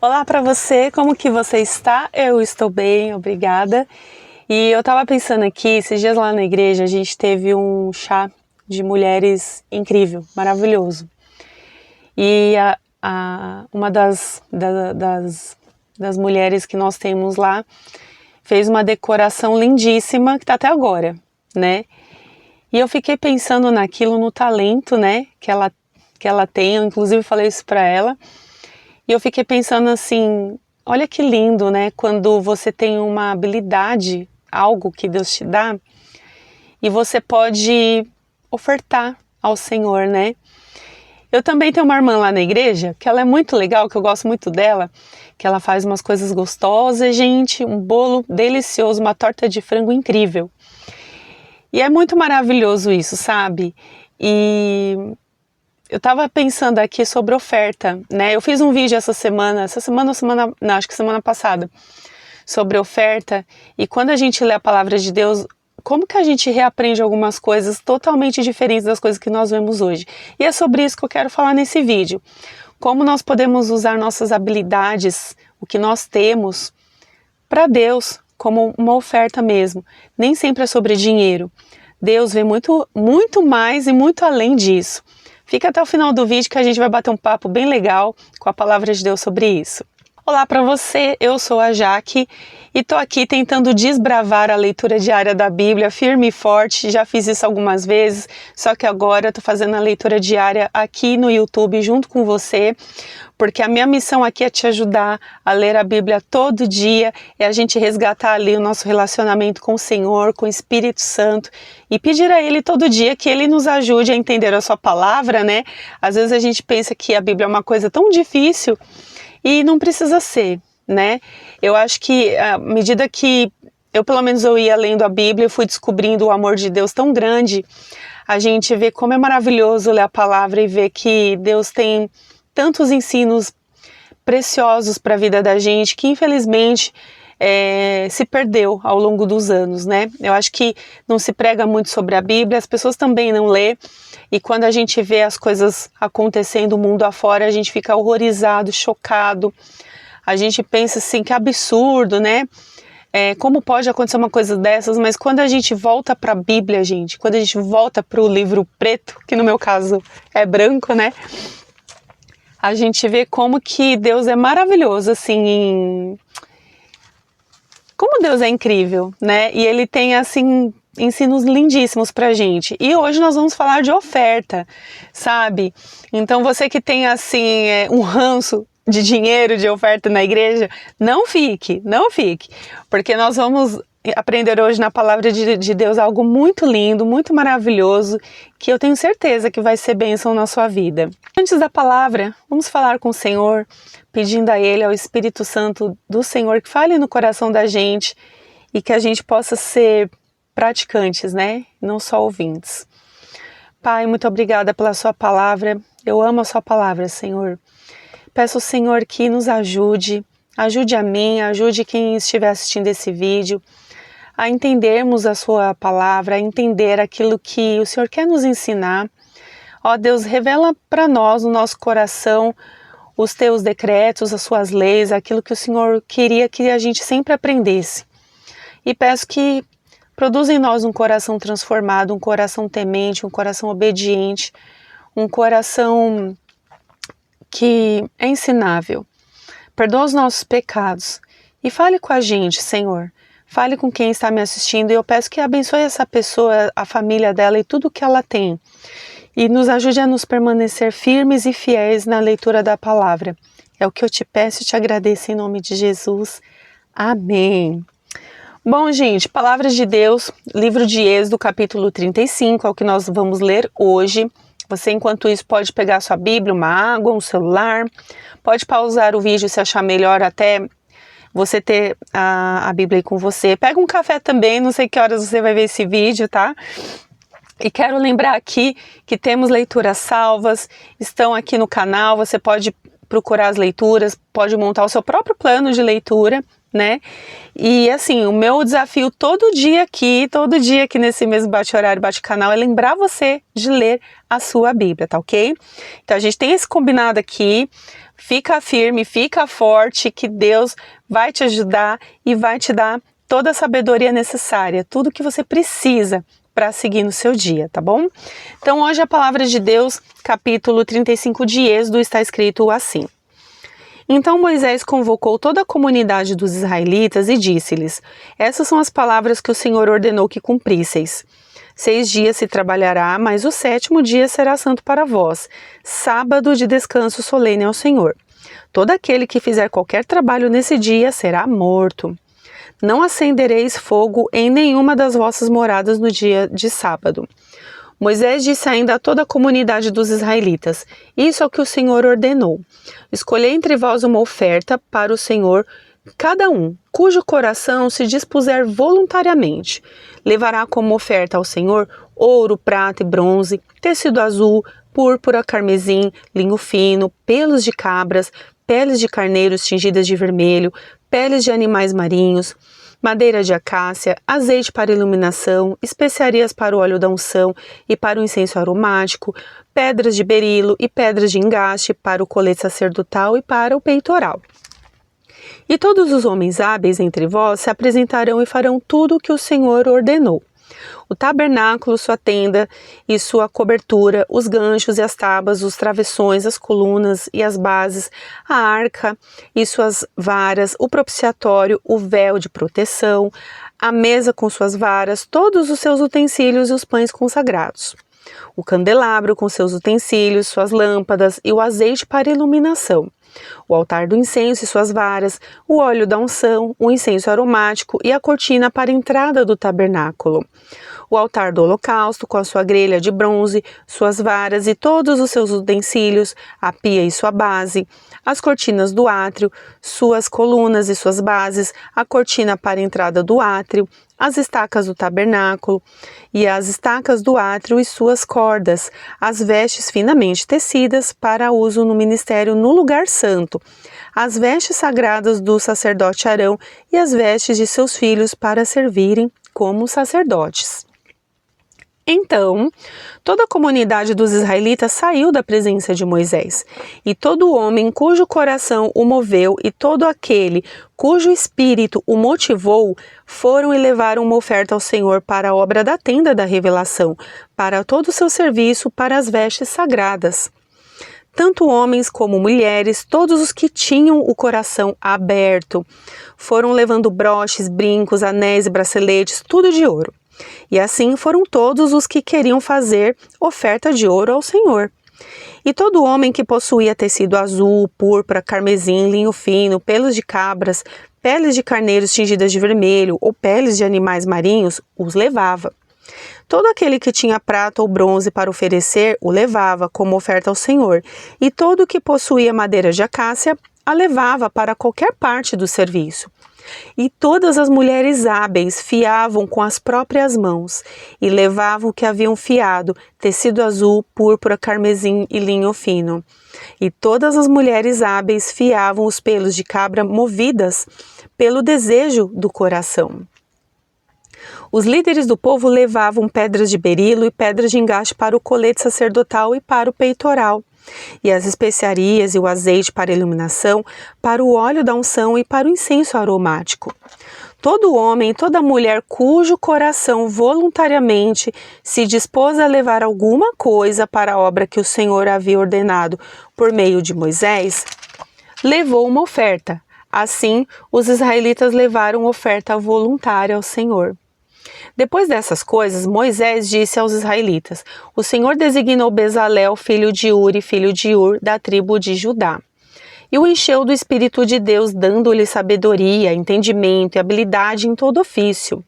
Olá para você, como que você está? Eu estou bem, obrigada. E eu estava pensando aqui, esses dias lá na igreja a gente teve um chá de mulheres incrível, maravilhoso. E uma das mulheres que nós temos lá fez uma decoração lindíssima que está até agora, né? E eu fiquei pensando naquilo, no talento, né, que ela tem, eu inclusive falei isso para ela. E eu fiquei pensando assim, olha que lindo, né, quando você tem uma habilidade, algo que Deus te dá, e você pode ofertar ao Senhor, né? Eu também tenho uma irmã lá na igreja, que ela é muito legal, que eu gosto muito dela, que ela faz umas coisas gostosas, gente, um bolo delicioso, uma torta de frango incrível. E é muito maravilhoso isso, sabe? E eu tava pensando aqui sobre oferta, né? Eu fiz um vídeo essa semana, não, acho que semana passada, sobre oferta. E quando a gente lê a palavra de Deus, como que a gente reaprende algumas coisas totalmente diferentes das coisas que nós vemos hoje? E é sobre isso que eu quero falar nesse vídeo. Como nós podemos usar nossas habilidades, o que nós temos, para Deus, como uma oferta mesmo. Nem sempre é sobre dinheiro. Deus vê muito, muito mais e muito além disso. Fica até o final do vídeo que a gente vai bater um papo bem legal com a palavra de Deus sobre isso. Olá para você, eu sou a Jaque e estou aqui tentando desbravar a leitura diária da Bíblia firme e forte. Já fiz isso algumas vezes, só que agora estou fazendo a leitura diária aqui no YouTube junto com você, porque a minha missão aqui é te ajudar a ler a Bíblia todo dia, é a gente resgatar ali o nosso relacionamento com o Senhor, com o Espírito Santo e pedir a Ele todo dia que Ele nos ajude a entender a sua palavra, né? Às vezes a gente pensa que a Bíblia é uma coisa tão difícil e não precisa ser, né? Eu acho que à medida que pelo menos eu ia lendo a Bíblia, eu fui descobrindo o amor de Deus tão grande, a gente vê como é maravilhoso ler a palavra e ver que Deus tem tantos ensinos preciosos para a vida da gente que infelizmente se perdeu ao longo dos anos, né? Eu acho que não se prega muito sobre a Bíblia, as pessoas também não lê, e quando a gente vê as coisas acontecendo no mundo afora, a gente fica horrorizado, chocado, a gente pensa assim, que absurdo, né? Como pode acontecer uma coisa dessas? Mas quando a gente volta para a Bíblia, gente, quando a gente volta para o livro preto, que no meu caso é branco, né? A gente vê como que Deus é maravilhoso, assim, como Deus é incrível, né? E Ele tem, assim, ensinos lindíssimos pra gente. E hoje nós vamos falar de oferta, sabe? Então você que tem, assim, um ranço de dinheiro, de oferta na igreja, não fique, porque nós vamos aprender hoje na palavra de Deus algo muito lindo, muito maravilhoso, que eu tenho certeza que vai ser bênção na sua vida. Antes da palavra, vamos falar com o Senhor, pedindo a Ele, ao Espírito Santo do Senhor, que fale no coração da gente e que a gente possa ser praticantes, né? Não só ouvintes. Pai, muito obrigada pela sua palavra. Eu amo a sua palavra, Senhor. Peço ao Senhor que nos ajude a mim, ajude quem estiver assistindo esse vídeo, a entendermos a sua palavra, a entender aquilo que o Senhor quer nos ensinar. Ó Deus, revela para nós, no nosso coração, os teus decretos, as suas leis, aquilo que o Senhor queria que a gente sempre aprendesse. E peço que produza em nós um coração transformado, um coração temente, um coração obediente, um coração que é ensinável. Perdoa os nossos pecados e fale com a gente, Senhor. Fale com quem está me assistindo e eu peço que abençoe essa pessoa, a família dela e tudo que ela tem. E nos ajude a nos permanecer firmes e fiéis na leitura da palavra. É o que eu te peço e te agradeço em nome de Jesus. Amém. Bom, gente, palavras de Deus, livro de Êxodo, capítulo 35, é o que nós vamos ler hoje. Você, enquanto isso, pode pegar sua Bíblia, uma água, um celular, pode pausar o vídeo se achar melhor até você ter a Bíblia aí com você. Pega um café também, não sei que horas você vai ver esse vídeo, tá? E quero lembrar aqui que temos leituras salvas, estão aqui no canal, você pode procurar as leituras, pode montar o seu próprio plano de leitura, né? E assim, o meu desafio todo dia aqui nesse mesmo Bate Horário, Bate Canal, é lembrar você de ler a sua Bíblia, tá ok? Então a gente tem esse combinado aqui, fica firme, fica forte, que Deus vai te ajudar e vai te dar toda a sabedoria necessária, tudo que você precisa para seguir no seu dia, tá bom? Então hoje a palavra de Deus, capítulo 35 de Êxodo, está escrito assim: Então Moisés convocou toda a comunidade dos israelitas e disse-lhes: Essas são as palavras que o Senhor ordenou que cumprisseis. 6 dias se trabalhará, mas o 7º dia será santo para vós, sábado de descanso solene ao Senhor. Todo aquele que fizer qualquer trabalho nesse dia será morto. Não acendereis fogo em nenhuma das vossas moradas no dia de sábado. Moisés disse ainda a toda a comunidade dos israelitas: Isso é o que o Senhor ordenou. Escolhei entre vós uma oferta para o Senhor, cada um, cujo coração se dispuser voluntariamente. Levará como oferta ao Senhor ouro, prata e bronze, tecido azul, púrpura, carmesim, linho fino, pelos de cabras, peles de carneiros tingidas de vermelho, peles de animais marinhos, madeira de acácia, azeite para iluminação, especiarias para o óleo da unção e para o incenso aromático, pedras de berilo e pedras de engaste para o colete sacerdotal e para o peitoral. E todos os homens hábeis entre vós se apresentarão e farão tudo o que o Senhor ordenou. O tabernáculo, sua tenda e sua cobertura, os ganchos e as tábuas, os travessões, as colunas e as bases, a arca e suas varas, o propiciatório, o véu de proteção, a mesa com suas varas, todos os seus utensílios e os pães consagrados. O candelabro com seus utensílios, suas lâmpadas e o azeite para iluminação. O altar do incenso e suas varas, o óleo da unção, o incenso aromático e a cortina para a entrada do tabernáculo. O altar do holocausto com a sua grelha de bronze, suas varas e todos os seus utensílios, a pia e sua base, as cortinas do átrio, suas colunas e suas bases, a cortina para a entrada do átrio, as estacas do tabernáculo e as estacas do átrio e suas cordas, as vestes finamente tecidas para uso no ministério no lugar santo, as vestes sagradas do sacerdote Arão e as vestes de seus filhos para servirem como sacerdotes. Então, toda a comunidade dos israelitas saiu da presença de Moisés, e todo homem cujo coração o moveu e todo aquele cujo espírito o motivou foram e levaram uma oferta ao Senhor para a obra da tenda da revelação, para todo o seu serviço, para as vestes sagradas. Tanto homens como mulheres, todos os que tinham o coração aberto, foram levando broches, brincos, anéis e braceletes, tudo de ouro. E assim foram todos os que queriam fazer oferta de ouro ao Senhor. E todo homem que possuía tecido azul, púrpura, carmesim, linho fino, pelos de cabras, peles de carneiros tingidas de vermelho ou peles de animais marinhos, os levava. Todo aquele que tinha prata ou bronze para oferecer, o levava como oferta ao Senhor. E todo o que possuía madeira de acácia, a levava para qualquer parte do serviço. E todas as mulheres hábeis fiavam com as próprias mãos e levavam o que haviam fiado, tecido azul, púrpura, carmesim e linho fino. E todas as mulheres hábeis fiavam os pelos de cabra movidas pelo desejo do coração. Os líderes do povo levavam pedras de berilo e pedras de engaste para o colete sacerdotal e para o peitoral, e as especiarias e o azeite para a iluminação, para o óleo da unção e para o incenso aromático. Todo homem e toda mulher cujo coração voluntariamente se dispôs a levar alguma coisa para a obra que o Senhor havia ordenado por meio de Moisés, levou uma oferta. Assim, os israelitas levaram oferta voluntária ao Senhor. Depois dessas coisas, Moisés disse aos israelitas: O Senhor designou Bezalel, filho de Uri, filho de Ur, da tribo de Judá. E o encheu do Espírito de Deus, dando-lhe sabedoria, entendimento e habilidade em todo ofício,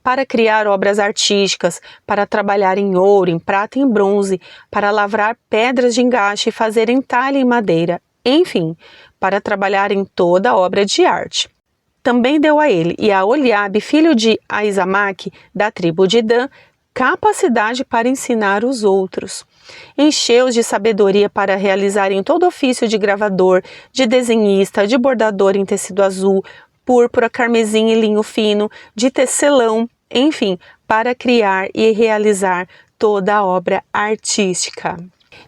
para criar obras artísticas, para trabalhar em ouro, em prata e em bronze, para lavrar pedras de engaste e fazer entalhe em madeira, enfim, para trabalhar em toda obra de arte. Também deu a ele e a Oliabe, filho de Aizamaque, da tribo de Dan, capacidade para ensinar os outros. Encheu-os de sabedoria para realizarem todo ofício de gravador, de desenhista, de bordador em tecido azul, púrpura, carmesim e linho fino, de tecelão, enfim, para criar e realizar toda a obra artística.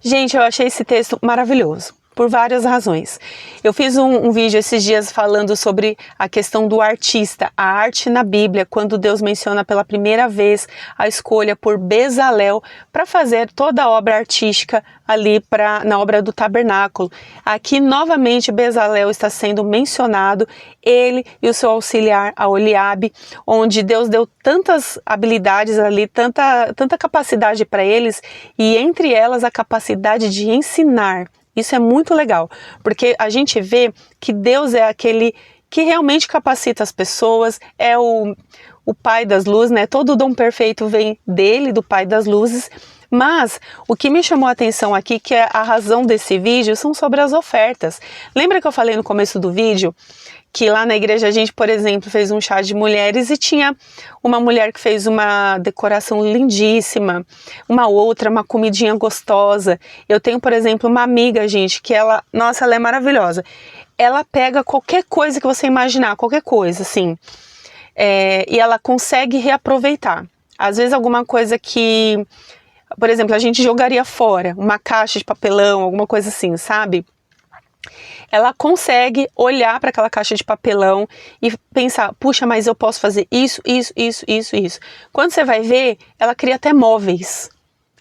Gente, eu achei esse texto maravilhoso, por várias razões. Eu fiz um vídeo esses dias falando sobre a questão do artista, a arte na Bíblia, quando Deus menciona pela primeira vez a escolha por Bezalel para fazer toda a obra artística ali na obra do tabernáculo. Aqui, novamente, Bezalel está sendo mencionado, ele e o seu auxiliar, Aholiabe, onde Deus deu tantas habilidades ali, tanta capacidade para eles, e entre elas a capacidade de ensinar. Isso é muito legal, porque a gente vê que Deus é aquele que realmente capacita as pessoas, é o Pai das luzes, né? Todo o dom perfeito vem dele, do Pai das luzes. Mas o que me chamou a atenção aqui, que é a razão desse vídeo, são sobre as ofertas. Lembra que eu falei no começo do vídeo que lá na igreja a gente, por exemplo, fez um chá de mulheres e tinha uma mulher que fez uma decoração lindíssima, uma comidinha gostosa. Eu tenho, por exemplo, uma amiga, gente, que ela é maravilhosa. Ela pega qualquer coisa que você imaginar, qualquer coisa, assim, e ela consegue reaproveitar. Às vezes alguma coisa que, por exemplo, a gente jogaria fora, uma caixa de papelão, alguma coisa assim, sabe? Ela consegue olhar para aquela caixa de papelão e pensar, puxa, mas eu posso fazer isso. Quando você vai ver, ela cria até móveis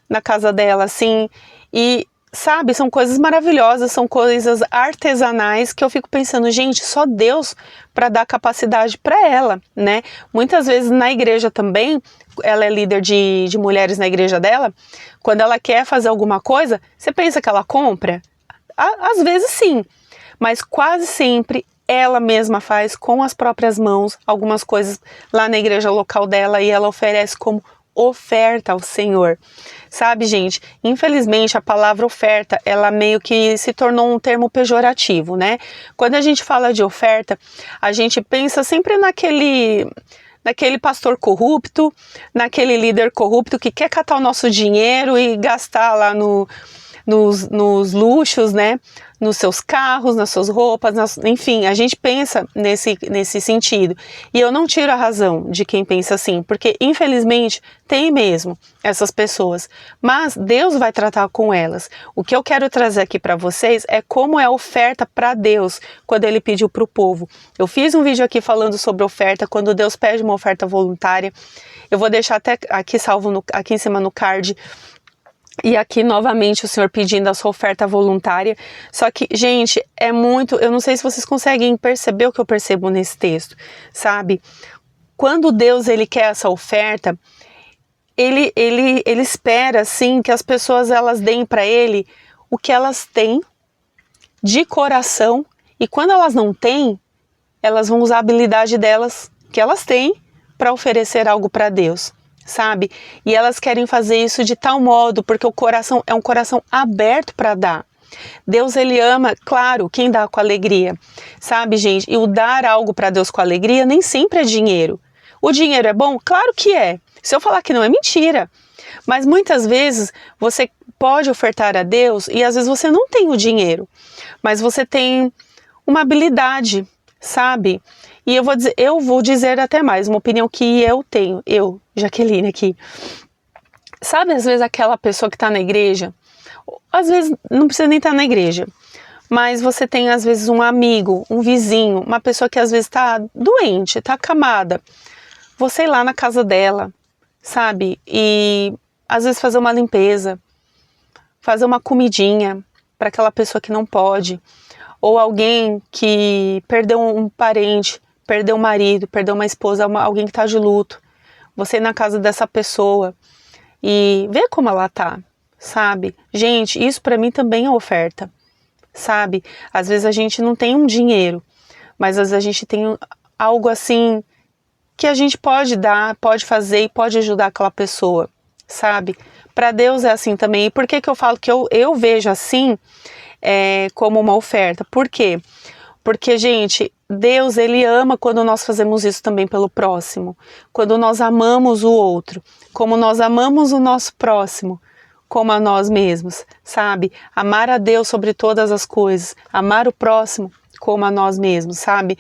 na casa dela, assim, e sabe, são coisas maravilhosas, são coisas artesanais que eu fico pensando, gente, só Deus para dar capacidade para ela, né? Muitas vezes na igreja também, ela é líder de mulheres na igreja dela, quando ela quer fazer alguma coisa, você pensa que ela compra? Às vezes sim, mas quase sempre ela mesma faz com as próprias mãos algumas coisas lá na igreja local dela e ela oferece como oferta ao Senhor. Sabe, gente, infelizmente a palavra oferta, ela meio que se tornou um termo pejorativo, né? Quando a gente fala de oferta, a gente pensa sempre naquele pastor corrupto, naquele líder corrupto que quer catar o nosso dinheiro e gastar lá nos luxos, né? Nos seus carros, nas suas roupas, enfim, a gente pensa nesse sentido. E eu não tiro a razão de quem pensa assim, porque infelizmente tem mesmo essas pessoas, mas Deus vai tratar com elas. O que eu quero trazer aqui para vocês é como é a oferta para Deus quando Ele pediu para o povo. Eu fiz um vídeo aqui falando sobre oferta, quando Deus pede uma oferta voluntária. Eu vou deixar até aqui salvo aqui em cima no card. E aqui novamente o Senhor pedindo a sua oferta voluntária. Só que, gente, é muito... Eu não sei se vocês conseguem perceber o que eu percebo nesse texto, sabe? Quando Deus ele quer essa oferta, ele espera, assim, que as pessoas elas deem para Ele o que elas têm de coração. E quando elas não têm, elas vão usar a habilidade delas, que elas têm, para oferecer algo para Deus. Sabe? E elas querem fazer isso de tal modo, porque o coração é um coração aberto para dar. Deus, ele ama, claro, quem dá com alegria, sabe, gente? E o dar algo para Deus com alegria nem sempre é dinheiro. O dinheiro é bom? Claro que é. Se eu falar que não, é mentira. Mas muitas vezes você pode ofertar a Deus e às vezes você não tem o dinheiro, mas você tem uma habilidade, sabe? E eu vou dizer até mais, uma opinião que eu tenho, Jaqueline aqui. Sabe, às vezes aquela pessoa que está na igreja, às vezes não precisa nem estar na igreja, mas você tem às vezes um amigo, um vizinho, uma pessoa que às vezes está doente, está acamada. Você ir lá na casa dela, sabe? E às vezes fazer uma limpeza, fazer uma comidinha para aquela pessoa que não pode. Ou alguém que perdeu um parente, perdeu um marido, perdeu uma esposa, alguém que está de luto. Você ir na casa dessa pessoa e ver como ela tá, sabe? Gente, isso para mim também é oferta, sabe? Às vezes a gente não tem um dinheiro, mas às vezes a gente tem algo assim que a gente pode dar, pode fazer e pode ajudar aquela pessoa, sabe? Para Deus é assim também. E por que eu falo que eu vejo assim como uma oferta? Por quê? Porque, gente, Deus, ele ama quando nós fazemos isso também pelo próximo. Quando nós amamos o outro. Como nós amamos o nosso próximo. Como a nós mesmos, sabe? Amar a Deus sobre todas as coisas. Amar o próximo como a nós mesmos, sabe?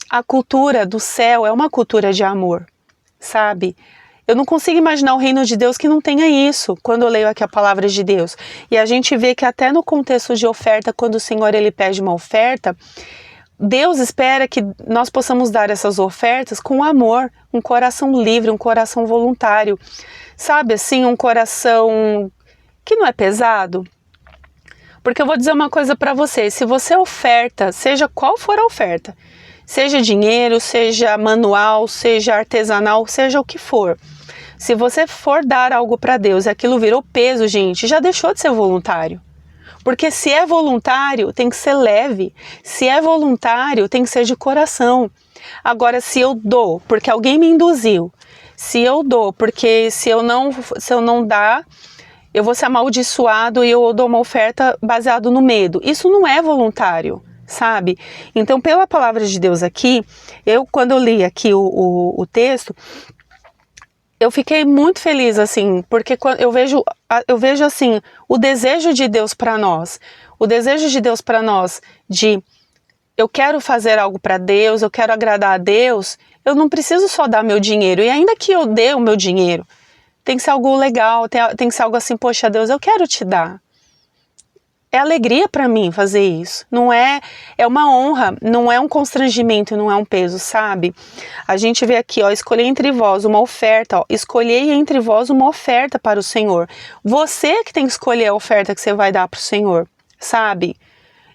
A cultura do céu é uma cultura de amor, sabe? Eu não consigo imaginar o reino de Deus que não tenha isso, quando eu leio aqui a palavra de Deus. E a gente vê que até no contexto de oferta, quando o Senhor ele pede uma oferta, Deus espera que nós possamos dar essas ofertas com amor, um coração livre, um coração voluntário. Sabe assim, um coração que não é pesado? Porque eu vou dizer uma coisa para você, se você oferta, seja qual for a oferta, seja dinheiro, seja manual, seja artesanal, seja o que for, se você for dar algo para Deus e aquilo virou peso, gente, já deixou de ser voluntário. Porque se é voluntário, tem que ser leve. Se é voluntário, tem que ser de coração. Agora, se eu dou porque alguém me induziu, se eu dou porque se eu não dar, eu vou ser amaldiçoado e eu dou uma oferta baseado no medo. Isso não é voluntário, sabe? Então, pela palavra de Deus aqui, quando eu li aqui o texto, eu fiquei muito feliz, assim, porque eu vejo assim, o desejo de Deus para nós, de eu quero fazer algo para Deus, eu quero agradar a Deus, eu não preciso só dar meu dinheiro, e ainda que eu dê o meu dinheiro, tem que ser algo legal, tem que ser algo assim, poxa Deus, eu quero te dar. É alegria para mim fazer isso, não é uma honra, não é um constrangimento, não é um peso, sabe? A gente vê aqui, ó, escolher entre vós uma oferta, ó, escolhei entre vós uma oferta para o Senhor. Você que tem que escolher a oferta que você vai dar para o Senhor, sabe?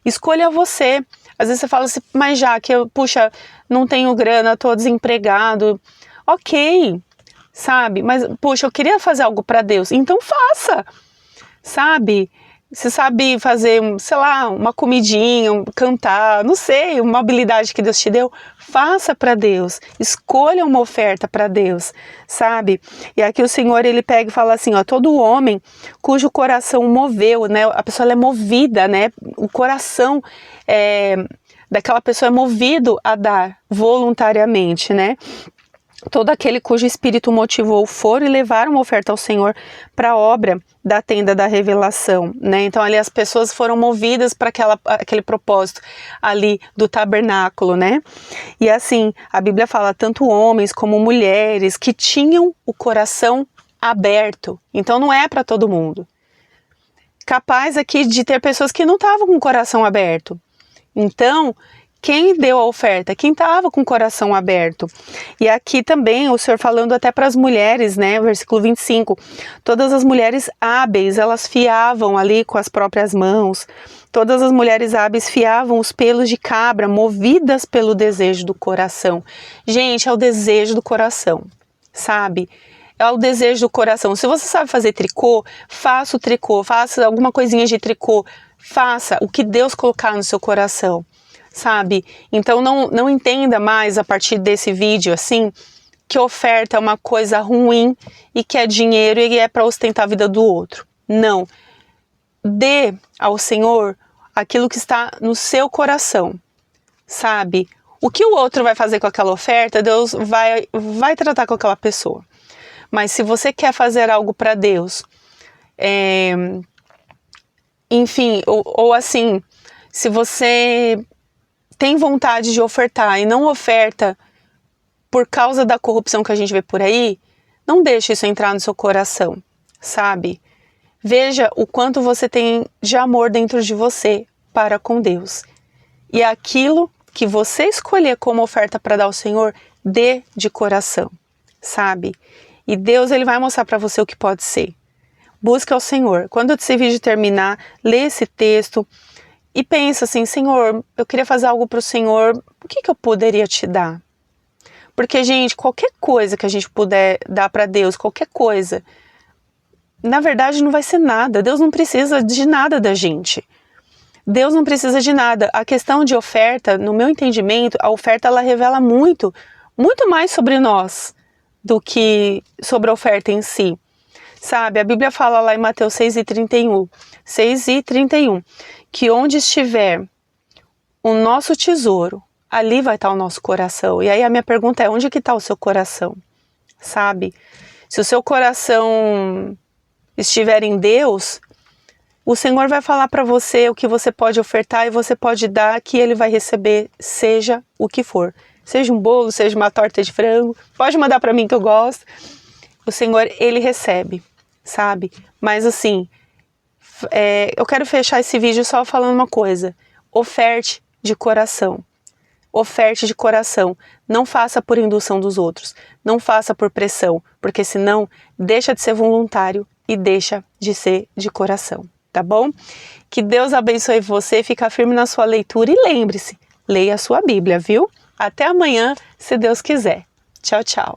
Escolha você. Às vezes você fala assim, mas já que puxa, não tenho grana, tô desempregado. Ok, sabe? Mas, puxa, eu queria fazer algo para Deus, então faça, sabe? Você sabe fazer, sei lá, uma comidinha, cantar, não sei, uma habilidade que Deus te deu, faça para Deus, escolha uma oferta para Deus, sabe? E aqui o Senhor, ele pega e fala assim, ó, todo homem cujo coração moveu, né, a pessoa ela é movida, né, o coração daquela pessoa é movido a dar voluntariamente, né? Todo aquele cujo espírito motivou for e levar uma oferta ao Senhor para a obra da tenda da revelação, né? Então ali as pessoas foram movidas para aquele propósito ali do tabernáculo, né? E assim, a Bíblia fala tanto homens como mulheres que tinham o coração aberto. Então não é para todo mundo. Capaz aqui de ter pessoas que não estavam com o coração aberto. Então, quem deu a oferta? Quem estava com o coração aberto. E aqui também o Senhor falando até para as mulheres, né? Versículo 25. Todas as mulheres hábeis, elas fiavam ali com as próprias mãos. Todas as mulheres hábeis fiavam os pelos de cabra, movidas pelo desejo do coração. Gente, é o desejo do coração, sabe? É o desejo do coração. Se você sabe fazer tricô, faça o tricô, faça alguma coisinha de tricô. Faça o que Deus colocar no seu coração. Sabe? Então não entenda mais a partir desse vídeo assim que oferta é uma coisa ruim e que é dinheiro e é para ostentar a vida do outro. Não. Dê ao Senhor aquilo que está no seu coração, sabe? O que o outro vai fazer com aquela oferta, Deus vai tratar com aquela pessoa. Mas se você quer fazer algo para Deus, enfim, ou assim, se você tem vontade de ofertar e não oferta por causa da corrupção que a gente vê por aí, não deixe isso entrar no seu coração, sabe? Veja o quanto você tem de amor dentro de você para com Deus. E aquilo que você escolher como oferta para dar ao Senhor, dê de coração, sabe? E Deus ele vai mostrar para você o que pode ser. Busque ao Senhor. Quando esse vídeo terminar, lê esse texto, e pensa assim, Senhor, eu queria fazer algo para o Senhor, o que eu poderia te dar? Porque, gente, qualquer coisa que a gente puder dar para Deus, qualquer coisa, na verdade não vai ser nada. Deus não precisa de nada da gente. Deus não precisa de nada. A questão de oferta, no meu entendimento, a oferta ela revela muito mais sobre nós do que sobre a oferta em si. Sabe, a Bíblia fala lá em Mateus 6:31, que onde estiver o nosso tesouro, ali vai estar o nosso coração. E aí a minha pergunta é, onde que está o seu coração? Sabe? Se o seu coração estiver em Deus, O Senhor vai falar para você o que você pode ofertar e você pode dar, que Ele vai receber, seja o que for. Seja um bolo, seja uma torta de frango, pode mandar para mim que eu gosto. O Senhor, Ele recebe, sabe? Mas assim, eu quero fechar esse vídeo só falando uma coisa. Oferte de coração. Oferte de coração. Não faça por indução dos outros. Não faça por pressão, porque senão deixa de ser voluntário e deixa de ser de coração, tá bom? Que Deus abençoe você, fica firme na sua leitura e lembre-se, leia a sua Bíblia, viu? Até amanhã, se Deus quiser. Tchau, tchau.